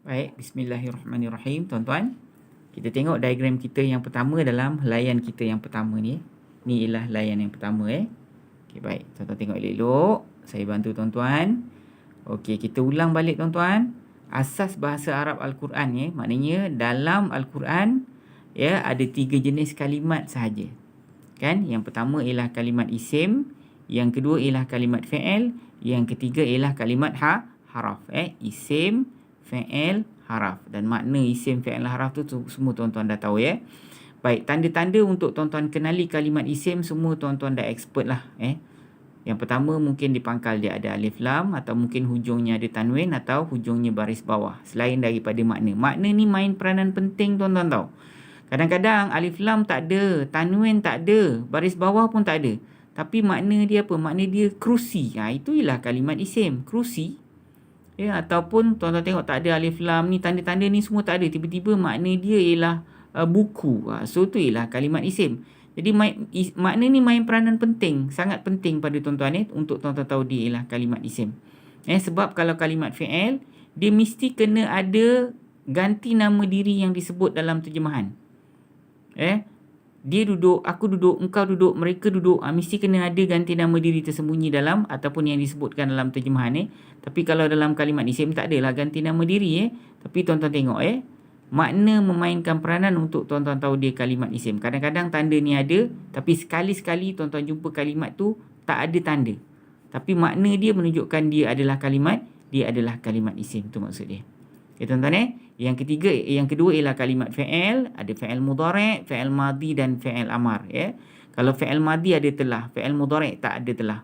Baik, bismillahirrahmanirrahim tuan-tuan. Kita tengok diagram kita yang pertama dalam helaian kita yang pertama ni. Ni ialah helaian yang pertama Okey, baik. Tuan-tuan tengok elok-elok. Saya bantu tuan-tuan. Okey, kita ulang balik tuan-tuan. Asas bahasa Arab Al-Quran maknanya dalam Al-Quran ada 3 jenis kalimat sahaja. Kan? Yang pertama ialah kalimat isim, yang kedua ialah kalimat fi'il, yang ketiga ialah kalimat haraf. Isim, fi'il, haraf. Dan makna isim, fi'il, haraf tu semua tuan-tuan dah tahu Baik, tanda-tanda untuk tuan-tuan kenali kalimat isim semua tuan-tuan dah expert lah Yang pertama mungkin di pangkal dia ada alif lam, atau mungkin hujungnya ada tanwin, atau hujungnya baris bawah. Selain daripada makna. Makna ni main peranan penting tuan-tuan tahu. Kadang-kadang alif lam tak ada, tanwin tak ada, baris bawah pun tak ada. Tapi makna dia apa? Makna dia kerusi. Itu ialah kalimat isim, kerusi. Ataupun tuan-tuan tengok tak ada alif lam ni, tanda-tanda ni semua tak ada. Tiba-tiba makna dia ialah buku. So tu ialah kalimat isim. Jadi makna ni main peranan penting, sangat penting pada tuan-tuan untuk tuan-tuan tahu dia ialah kalimat isim. Sebab kalau kalimat fi'il, dia mesti kena ada ganti nama diri yang disebut dalam terjemahan. Dia duduk, aku duduk, engkau duduk, mereka duduk. Mesti kena ada ganti nama diri tersembunyi dalam ataupun yang disebutkan dalam terjemahan Tapi kalau dalam kalimat isim tak adalah ganti nama diri Tapi tuan-tuan tengok makna memainkan peranan untuk tuan-tuan tahu dia kalimat isim. Kadang-kadang tanda ni ada, tapi sekali-sekali tuan-tuan jumpa kalimat tu tak ada tanda. Tapi makna dia menunjukkan dia adalah kalimat isim. Tu maksud dia. Okay, tuan-tuan Yang kedua ialah kalimat fi'il. Ada fi'il mudhari', fi'il madhi dan fi'il amar. Kalau fi'il madhi ada telah, fi'il mudhari' tak ada telah.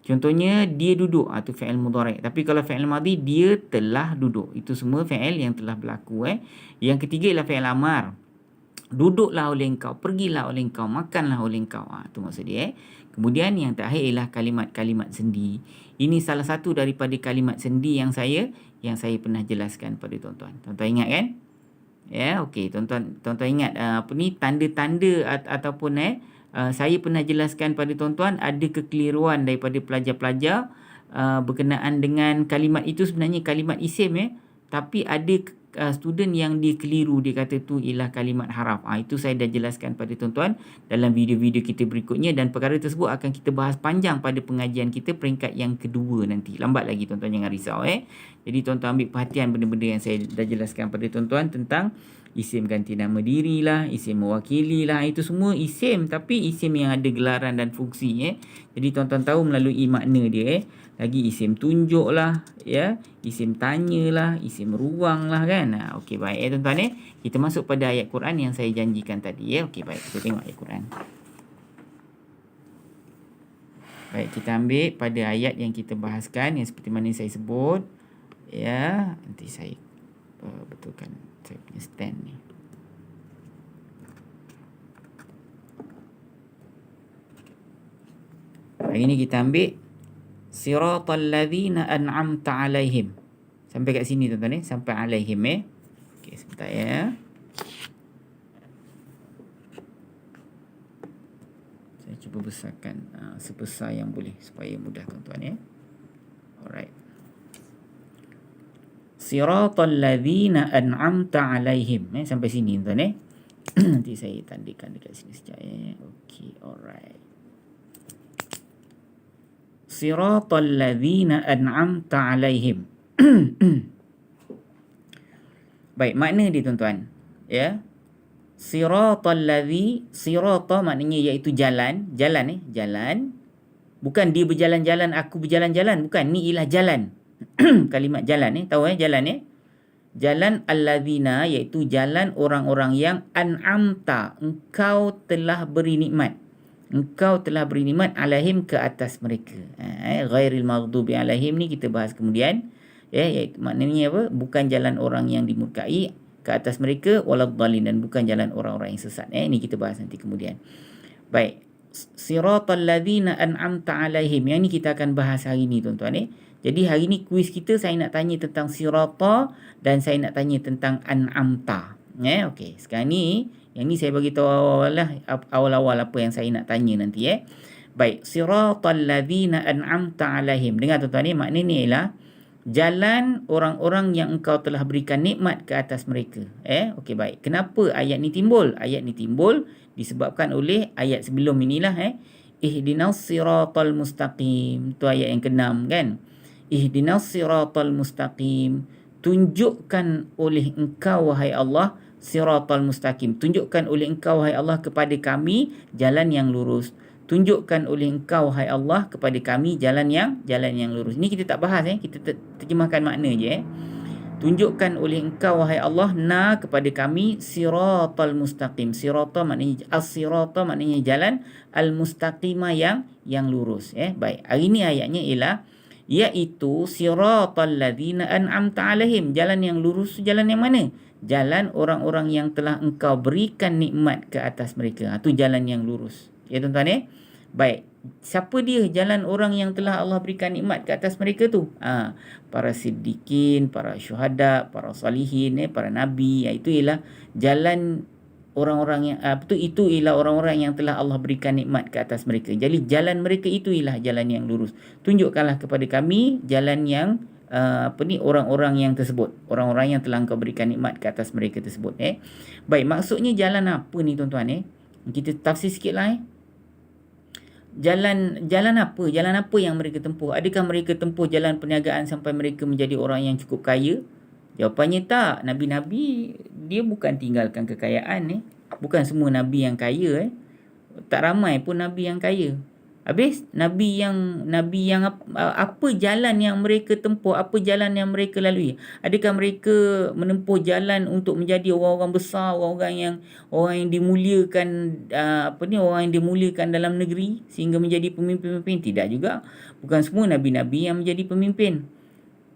Contohnya dia duduk, tu fi'il mudhari'. Tapi kalau fi'il madhi dia telah duduk. Itu semua fi'il yang telah berlaku. Yang ketiga ialah fi'il amar. Duduklah oleh engkau, pergilah oleh engkau, makanlah oleh engkau. Tu maksud dia. Kemudian yang terakhir ialah kalimat-kalimat sendi. Ini salah satu daripada kalimat sendi yang saya pernah jelaskan pada tuan-tuan. Tuan-tuan ingat kan? Okey, tuan-tuan ingat tanda-tanda ataupun saya pernah jelaskan pada tuan-tuan ada kekeliruan daripada pelajar-pelajar berkenaan dengan kalimat itu sebenarnya kalimat isim tapi ada student yang dia keliru, dia kata tu ialah kalimat haraf. Itu saya dah jelaskan pada tuan-tuan dalam video-video kita berikutnya, dan perkara tersebut akan kita bahas panjang pada pengajian kita peringkat yang kedua nanti. Lambat lagi tuan-tuan, jangan risau Jadi tuan-tuan ambil perhatian benda-benda yang saya dah jelaskan pada tuan-tuan tentang isim ganti nama diri lah, isim mewakili lah, itu semua isim tapi isim yang ada gelaran dan fungsi Jadi tuan-tuan tahu melalui makna dia Lagi isim tunjuk lah isim tanya lah, isim ruang lah kan. Okey, baik tuan-tuan kita masuk pada ayat Quran yang saya janjikan tadi Okey, baik, kita tengok ayat Quran. Baik, kita ambil pada ayat yang kita bahaskan yang seperti mana saya sebut nanti saya betulkan saya punya stand ni. Hari ni kita ambil siratal ladzina an'amta alaihim. Sampai kat sini tuan-tuan sampai alaihim Okey, sebentar Saya cuba besarkan sebesar yang boleh supaya mudah tuan-tuan Alright. Siratal ladzina an'amta alaihim sampai sini tuan-tuan Nanti saya tandakan dekat sini sekejap Okey, alright. Siratal ladzina an'amta alaihim. Baik, makna dia tuan-tuan Siratal ladzi, sirata maknanya iaitu jalan, jalan. Bukan dia berjalan-jalan, aku berjalan-jalan, bukan. Ni ialah jalan. Kalimat jalan tahu jalan Jalan alladzina iaitu jalan orang-orang yang an'amta, engkau telah beri nikmat. Engkau telah beri nikmat alaihim ke atas mereka. Ghairil maghdubi alaihim ni kita bahas kemudian. Iaitu maknanya apa? Bukan jalan orang yang dimurkai ke atas mereka, waladhdallin, dan bukan jalan orang-orang yang sesat. Ini kita bahas nanti kemudian. Baik. Siratal ladzina an'amta alaihim. Yang ni kita akan bahas hari ni tuan-tuan Jadi hari ni kuis kita saya nak tanya tentang sirata dan saya nak tanya tentang an'amta. Okey, sekarang ni yang ni saya bagi tahu awal-awal apa yang saya nak tanya nanti Baik, siratal ladzina an'amta alaihim. Dengar tuan-tuan makna ni ialah jalan orang-orang yang engkau telah berikan nikmat ke atas mereka. Okey, baik. Kenapa ayat ni timbul? Ayat ni timbul disebabkan oleh ayat sebelum inilah. Ihdinas siratal mustaqim. Tu ayat yang ke-6 kan. Ihdinas siratal mustaqim. Tunjukkan oleh engkau wahai Allah siratal mustaqim. Tunjukkan oleh engkau wahai Allah kepada kami jalan yang lurus. Tunjukkan oleh engkau wahai Allah kepada kami jalan yang lurus. Ni kita tak bahas. Kita terjemahkan makna je. Tunjukkan oleh engkau wahai Allah kepada kami siratal mustaqim. Sirata maknanya as-sirata maknanya jalan, al-mustaqima yang lurus. Baik. Hari ni ayatnya ialah iaitu siratal ladzina an'amta alaihim. Jalan yang lurus jalan yang mana? Jalan orang-orang yang telah engkau berikan nikmat ke atas mereka. Tu jalan yang lurus. Ya tuan-tuan. Baik. Siapa dia jalan orang yang telah Allah berikan nikmat ke atas mereka tu? Para siddiqin, para syuhada, para salihin, para nabi. Itu ialah jalan orang-orang yang itu ialah orang-orang yang telah Allah berikan nikmat ke atas mereka. Jadi jalan mereka itu ialah jalan yang lurus. Tunjukkanlah kepada kami jalan yang orang-orang yang tersebut, orang-orang yang telah Engkau berikan nikmat ke atas mereka tersebut. Baik, maksudnya jalan apa ni tuan-tuan? Kita tafsir sikitlah. Jalan apa? Jalan apa yang mereka tempuh? Adakah mereka tempuh jalan perniagaan sampai mereka menjadi orang yang cukup kaya? Jawapannya tak. Nabi-nabi dia bukan tinggalkan kekayaan. Bukan semua nabi yang kaya. Tak ramai pun nabi yang kaya. Habis nabi yang apa jalan yang mereka tempuh, apa jalan yang mereka lalui? Adakah mereka menempuh jalan untuk menjadi orang-orang besar, orang yang dimuliakan orang yang dimuliakan dalam negeri sehingga menjadi pemimpin-pemimpin? Tidak juga. Bukan semua nabi-nabi yang menjadi pemimpin.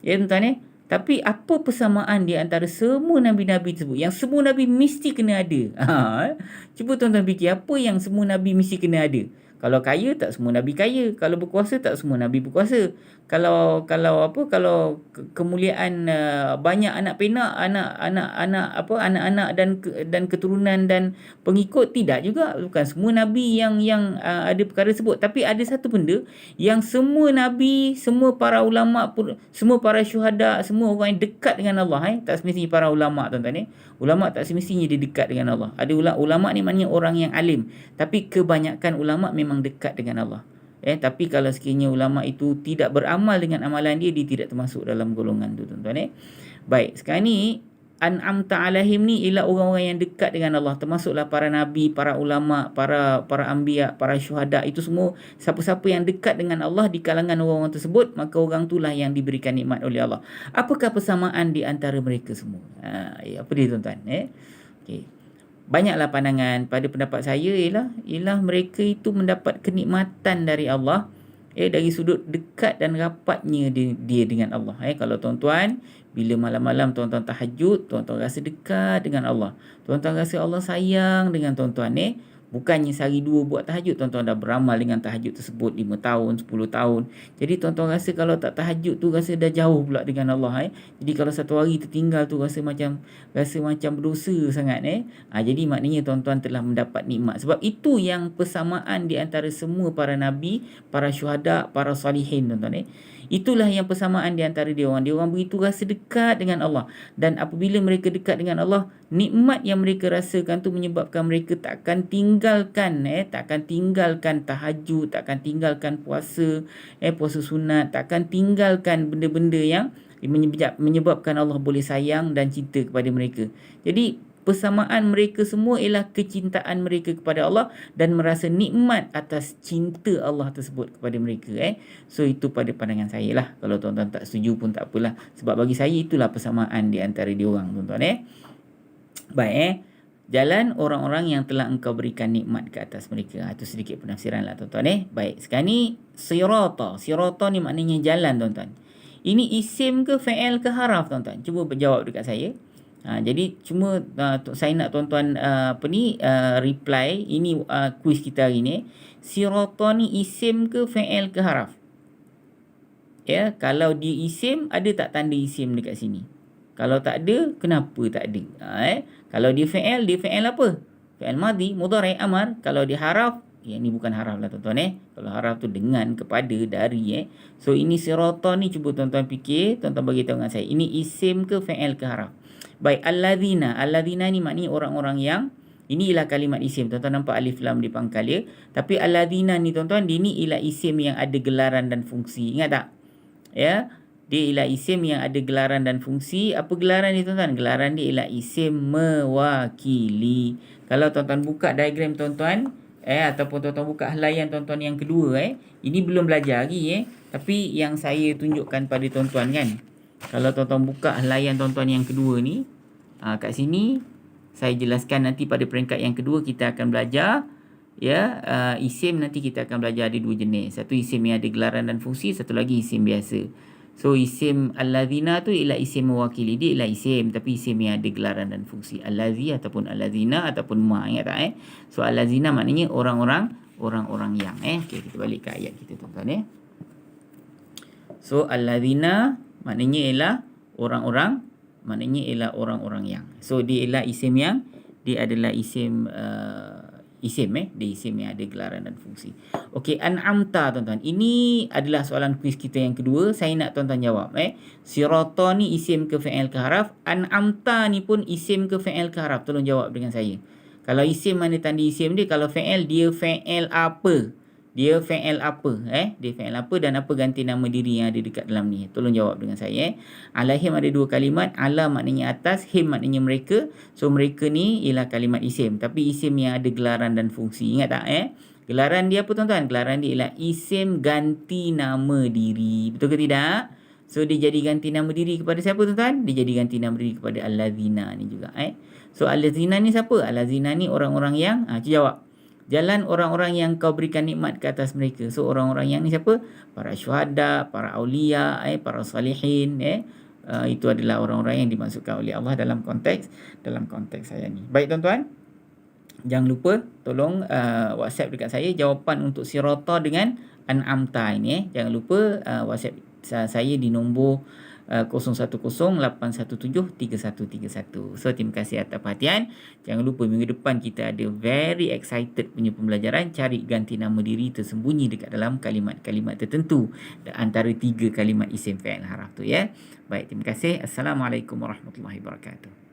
Ya tuan-tuan. Tapi apa persamaan di antara semua nabi-nabi tersebut? Yang semua nabi mesti kena ada. Cuba tuan-tuan fikir apa yang semua nabi mesti kena ada. Kalau kaya tak semua nabi kaya, kalau berkuasa tak semua nabi berkuasa. Kalau kemuliaan banyak anak penak, anak-anak dan keturunan dan pengikut, tidak juga. Bukan semua nabi yang ada perkara tersebut. Tapi ada satu benda yang semua nabi, semua para ulama, semua para syuhada, semua orang yang dekat dengan Allah, tak semestinya para ulama tuan-tuan. Ulama tak semestinya dia dekat dengan Allah. Ada ulama ni maknanya orang yang alim, tapi kebanyakan ulama memang dekat dengan Allah. Tapi kalau sekiranya ulama itu tidak beramal dengan amalan dia tidak termasuk dalam golongan tu tuan-tuan. Baik, sekarang ni an'amta alaihim ni ialah orang-orang yang dekat dengan Allah, termasuklah para nabi, para ulama, para anbiya, para syuhada. Itu semua siapa-siapa yang dekat dengan Allah di kalangan orang-orang tersebut, maka orang itulah yang diberikan nikmat oleh Allah. Apakah persamaan di antara mereka semua? Apa dia tuan-tuan? Okey. Banyaklah pandangan. Pada pendapat saya ialah mereka itu mendapat kenikmatan dari Allah dari sudut dekat dan rapatnya dia dengan Allah. Kalau tuan-tuan bila malam-malam tuan-tuan tahajud, tuan-tuan rasa dekat dengan Allah, tuan-tuan rasa Allah sayang dengan tuan-tuan. Bukannya sehari dua buat tahajud, tuan-tuan dah beramal dengan tahajud tersebut 5 tahun, 10 tahun. Jadi tuan-tuan rasa kalau tak tahajud tu rasa dah jauh pula dengan Allah. Jadi kalau satu hari tertinggal tu rasa macam berdosa sangat. Jadi maknanya tuan-tuan telah mendapat nikmat. Sebab itu yang persamaan di antara semua para nabi, para syuhada, para salihin tuan-tuan. Itulah yang persamaan di antara dia orang. Dia orang begitu rasa dekat dengan Allah. Dan apabila mereka dekat dengan Allah, nikmat yang mereka rasakan tu menyebabkan mereka takkan tinggalkan tahajud, takkan tinggalkan puasa, puasa sunat, takkan tinggalkan benda-benda yang menyebabkan Allah boleh sayang dan cinta kepada mereka. Jadi persamaan mereka semua ialah kecintaan mereka kepada Allah dan merasa nikmat atas cinta Allah tersebut kepada mereka. So itu pada pandangan saya lah. Kalau tuan-tuan tak setuju pun tak apalah. Sebab bagi saya itulah persamaan di antara diorang tuan-tuan. Baik. Jalan orang-orang yang telah engkau berikan nikmat ke atas mereka. Itu sedikit penafsiran lah tuan-tuan. Baik. Sekarang ni sirata. Sirata ni maknanya jalan tuan-tuan. Ini isim ke fa'il ke haraf tuan-tuan? Cuba berjawab dekat saya. Jadi cuma saya nak tuan-tuan reply. Ini kuis kita hari ni. Sirata ni isim ke fa'il ke haraf? Kalau dia isim, ada tak tanda isim dekat sini? Kalau tak ada, kenapa tak ada? Kalau dia fa'il apa? Fa'il madhi, mudhari', amar. Kalau dia haraf, Yang ni bukan haraf lah tuan-tuan Kalau haraf tu dengan, kepada, dari So ini sirata ni cuba tuan-tuan fikir, tuan-tuan bagi tahu dengan saya. Ini isim ke fi'il ke haraf? Baik, allazina. Allazina ni maknanya orang-orang yang, ini ialah kalimat isim. Tuan-tuan nampak alif lam di pangkal ya. Tapi allazina ni tuan-tuan, dia ni ialah isim yang ada gelaran dan fungsi. Ingat tak? Ya. Dia ialah isim yang ada gelaran dan fungsi. Apa gelaran ni tuan-tuan? Gelaran dia ialah isim mewakili. Kalau tuan-tuan buka diagram tuan-tuan, ataupun tuan-tuan buka helaian tuan-tuan yang kedua ini belum belajar lagi tapi yang saya tunjukkan pada tuan-tuan kan. Kalau tuan-tuan buka helaian tuan-tuan yang kedua ni, kat sini saya jelaskan nanti pada peringkat yang kedua kita akan belajar isim. Nanti kita akan belajar ada dua jenis. Satu isim yang ada gelaran dan fungsi, satu lagi isim biasa. So isim allazina tu ialah isim mewakili. Dia ialah isim tapi isim yang ada gelaran dan fungsi. Allazi ataupun allazina ataupun ma, ingat tak So allazina maknanya orang-orang yang Okay, kita balik ke ayat kita tuan-tuan So allazina maknanya ialah orang-orang, maknanya ialah orang-orang yang. So dia ialah isim yang, dia adalah isim dia isim yang ada gelaran dan fungsi. Okey, an'amta tuan-tuan. Ini adalah soalan kuis kita yang kedua. Saya nak tuan-tuan jawab Sirata ni isim ke fi'il ke haraf? An'amta ni pun isim ke fi'il ke haraf? Tolong jawab dengan saya. Kalau isim, mana tanda isim dia? Kalau fi'il, dia fi'il apa? Dia fi'il apa? Dia fi'il apa dan apa ganti nama diri yang ada dekat dalam ni? Tolong jawab dengan saya Alahim ada dua kalimat. Ala maknanya atas, him maknanya mereka. So mereka ni ialah kalimat isim, tapi isim yang ada gelaran dan fungsi. Ingat tak Gelaran dia apa tuan-tuan? Gelaran dia ialah isim ganti nama diri. Betul ke tidak? So dia jadi ganti nama diri kepada siapa tuan-tuan? Dia jadi ganti nama diri kepada allazina ni juga So allazina ni siapa? Allazina ni orang-orang yang jawab. Jalan orang-orang yang kau berikan nikmat ke atas mereka. So orang-orang yang ni siapa? Para syuhada, para aulia, para salihin itu adalah orang-orang yang dimaksudkan oleh Allah dalam konteks saya ni. Baik tuan-tuan, jangan lupa tolong WhatsApp dekat saya jawapan untuk sirata dengan an'amta ini Jangan lupa WhatsApp saya di nombor 0108173131. So terima kasih atas perhatian. Jangan lupa minggu depan kita ada very excited punya pembelajaran. Cari ganti nama diri tersembunyi dekat dalam kalimat-kalimat tertentu antara 3 kalimat isim fi'il haraf tu Baik, terima kasih. Assalamualaikum warahmatullahi wabarakatuh.